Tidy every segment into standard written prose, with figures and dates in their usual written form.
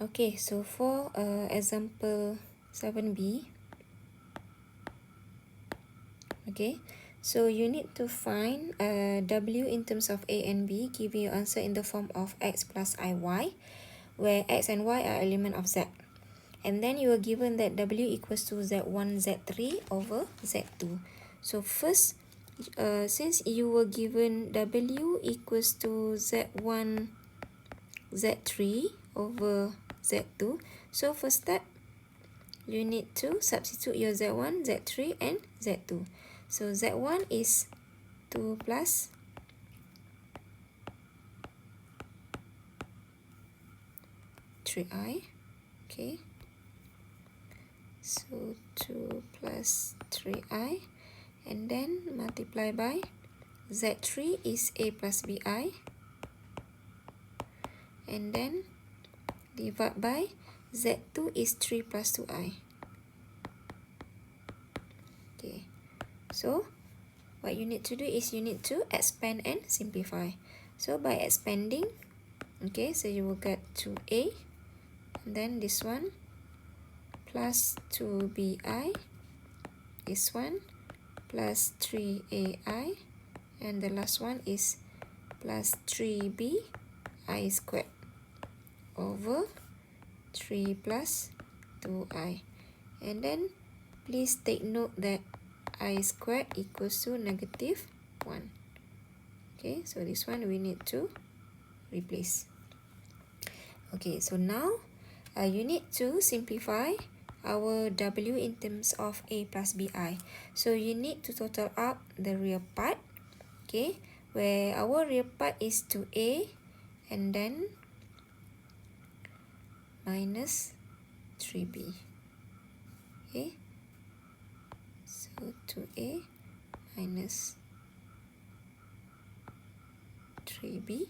Okay, so for example 7b, okay, so you need to find w in terms of a and b, giving you answer in the form of x plus iy, where x and y are element of z. And then you are given that w equals to z1, z3 over z2. So first, since you were given w equals to z1, z3 over z2, so first step, you need to substitute your z1, z3 and z2. So z1 is 2 plus three I. Okay, so 2 plus 3i, and then multiply by z3 is a plus bi, and then divide by z2 is 3 plus 2i. Okay, so what you need to do is you need to expand and simplify. So by expanding, okay, so you will get 2a, and then this one plus 2bi, this one plus 3ai, and the last one is plus 3bi squared over 3 plus 2i. And then please take note that I squared equals to negative 1. Okay, so this one we need to replace. Okay, so now you need to simplify our w in terms of a plus bi. So you need to total up the real part, okay, where our real part is 2a and then minus 3b. Okay, so 2a minus 3b.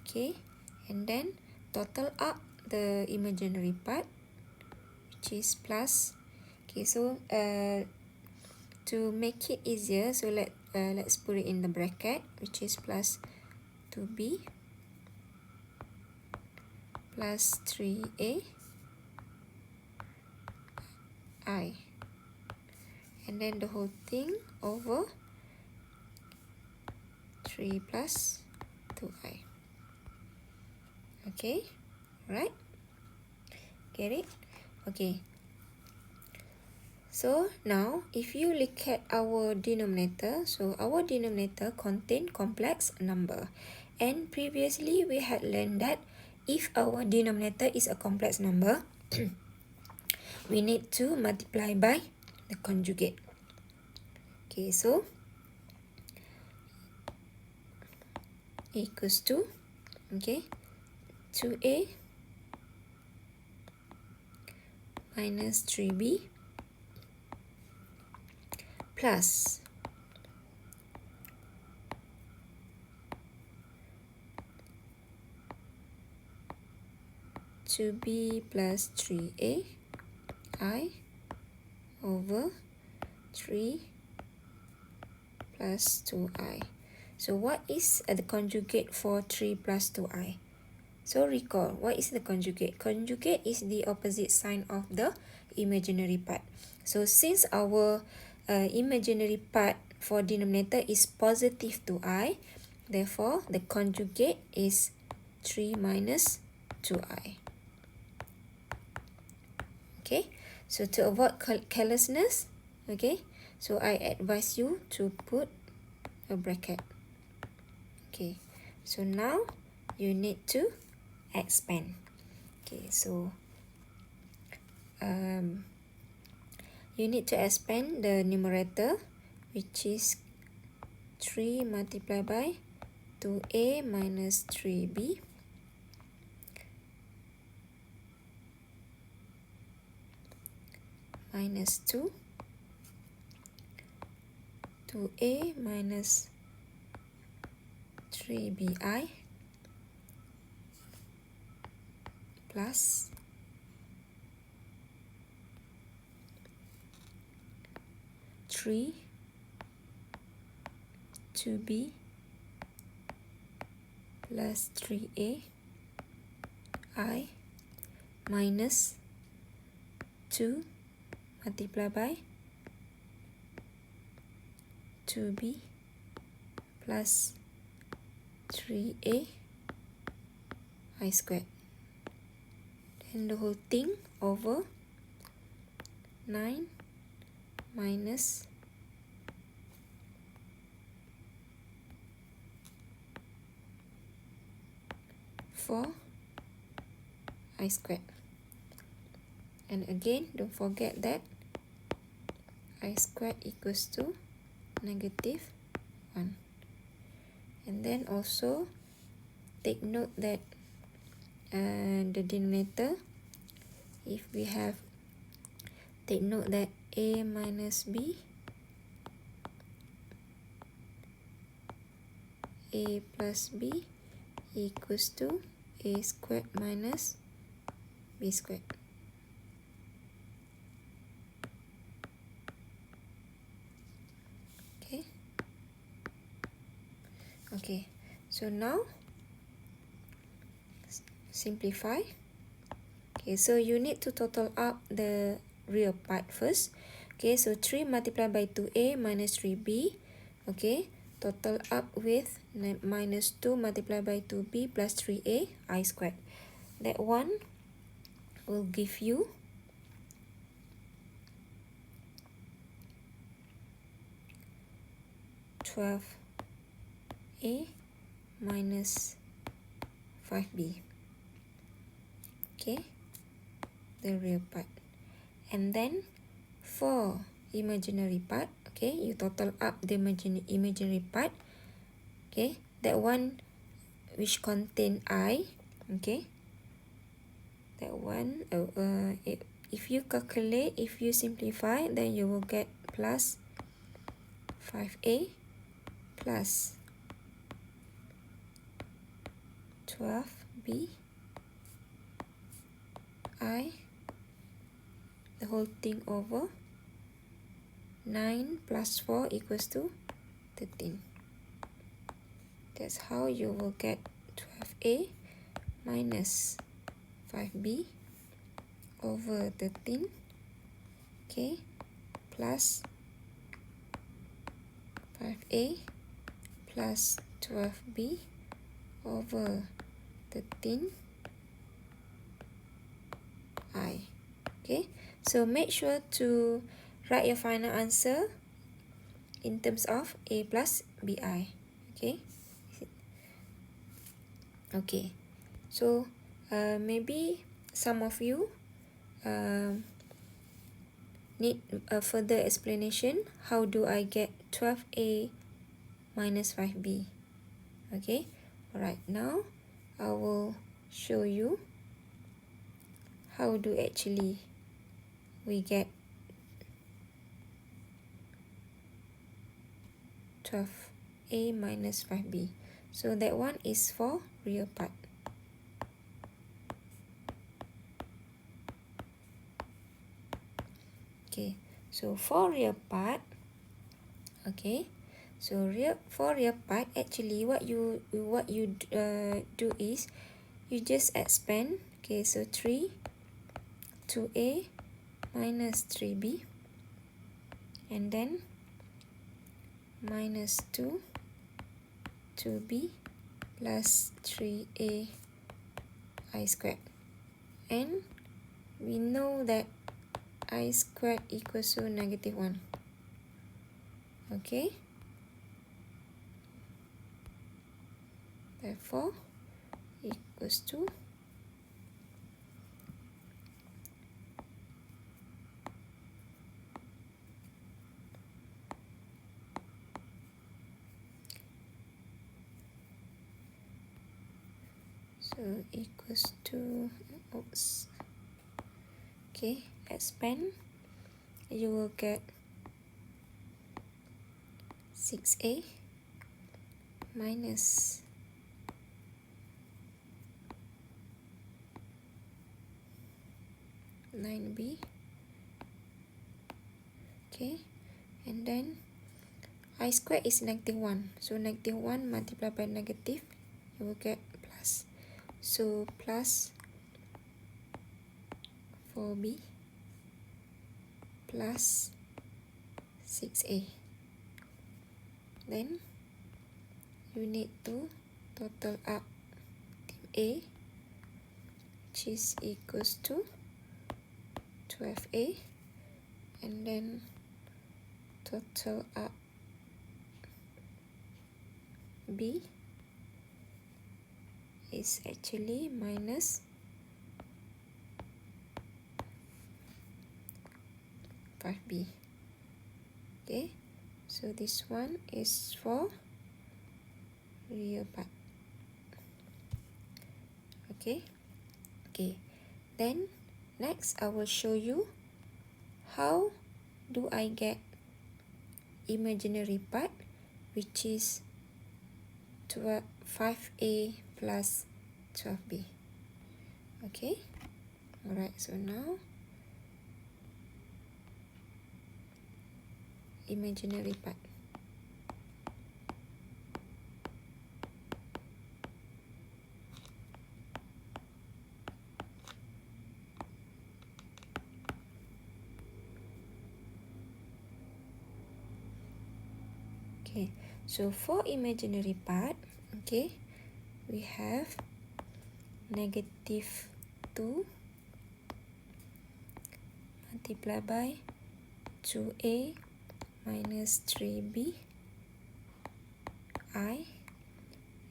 Okay, and then total up the imaginary part, which is plus. Okay, so to make it easier, so let's put it in the bracket, which is plus 2b plus 3a I, and then the whole thing over 3 plus 2i. Okay, right? Get it? Okay. So now, if you look at our denominator, so our denominator contain complex number. And previously, we had learned that if our denominator is a complex number, we need to multiply by the conjugate. Okay, so equals to, okay, 2a minus 3b plus 2b plus 3a I over 3 plus 2i. So what is the conjugate for 3 plus 2i? So recall, what is the conjugate? Conjugate is the opposite sign of the imaginary part. So since our imaginary part for denominator is positive 2i, therefore the conjugate is 3 minus 2i. Okay, so to avoid carelessness, okay, so I advise you to put a bracket. Okay, so now you need to expand. Okay, so you need to expand the numerator, which is 3 multiplied by 2a minus 3b minus 2, 2a minus 3bi plus 3, 2b plus 3a I minus 2 multiplied by 2b plus 3a I squared. Then the whole thing over 9 minus 4 I squared. And again, don't forget that I squared equals to negative 1. And then also take note that the denominator, if we have, take note that a minus b, a plus b equals to a squared minus b squared. Okay, so now simplify. Okay, so you need to total up the real part first. Okay, so 3 multiplied by 2a minus 3b. Okay, total up with minus 2 multiplied by 2b plus 3a I squared. That one will give you 12a minus 5b. Okay, the real part. And then for imaginary part, okay, you total up the imaginary part. Okay, that one which contain I. Okay, that one, if you calculate, if you simplify, then you will get plus 5a plus 12b I, the whole thing over 9 plus 4 equals to 13. That's how you will get 12a minus 5b over 13, okay, plus 5a plus 12b over 13 I. Okay, so make sure to write your final answer in terms of a plus bi. Okay. Okay, so maybe some of you need a further explanation. How do I get 12a minus 5b? Okay, alright, now I will show you how do actually we get 12a minus 5b. So that one is for real part. Okay, so for real part, okay, so for real part, actually what you do is you just expand. Okay, so 2a minus 3b, and then minus 2b plus 3a I squared. And we know that I squared equals to negative 1. Okay, therefore equals to equals to, oops, okay, expand, you will get 6a minus 9b. Okay, and then I squared is negative 1, so negative 1 multiplied by negative, you will get plus. So plus 4b plus 6a. Then you need to total up team A, which is equals to 12a, and then total up B is actually minus 5b. Okay, so this one is for real part. Okay, then next I will show you how do I get imaginary part, which is 5a plus 12b. Okay, alright, so now imaginary part. Okay, so for imaginary part, okay, we have negative 2 multiplied by 2a minus 3b I,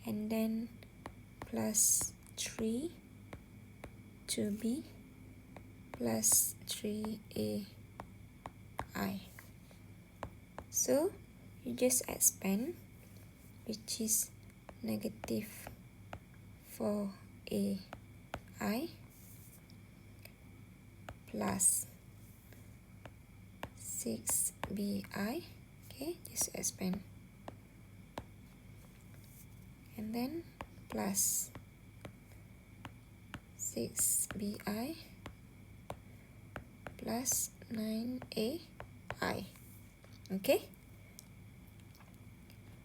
and then plus 3 2b plus 3a I. So you just expand, which is negative 4a I plus 6bi. Okay, just expand, and then plus 6bi plus 9ai. Okay,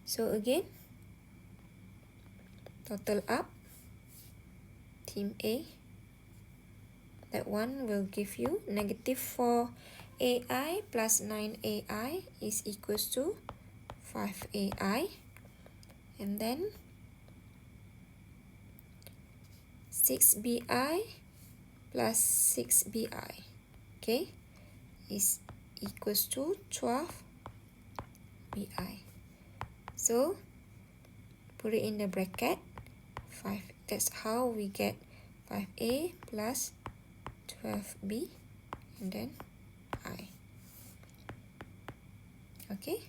so again total up team A, that one will give you negative 4ai plus 9ai is equals to 5ai, and then 6bi plus 6bi, okay, is equals to 12bi. So put it in the bracket 5. That's how we get 5a plus 12b and then I. Okay.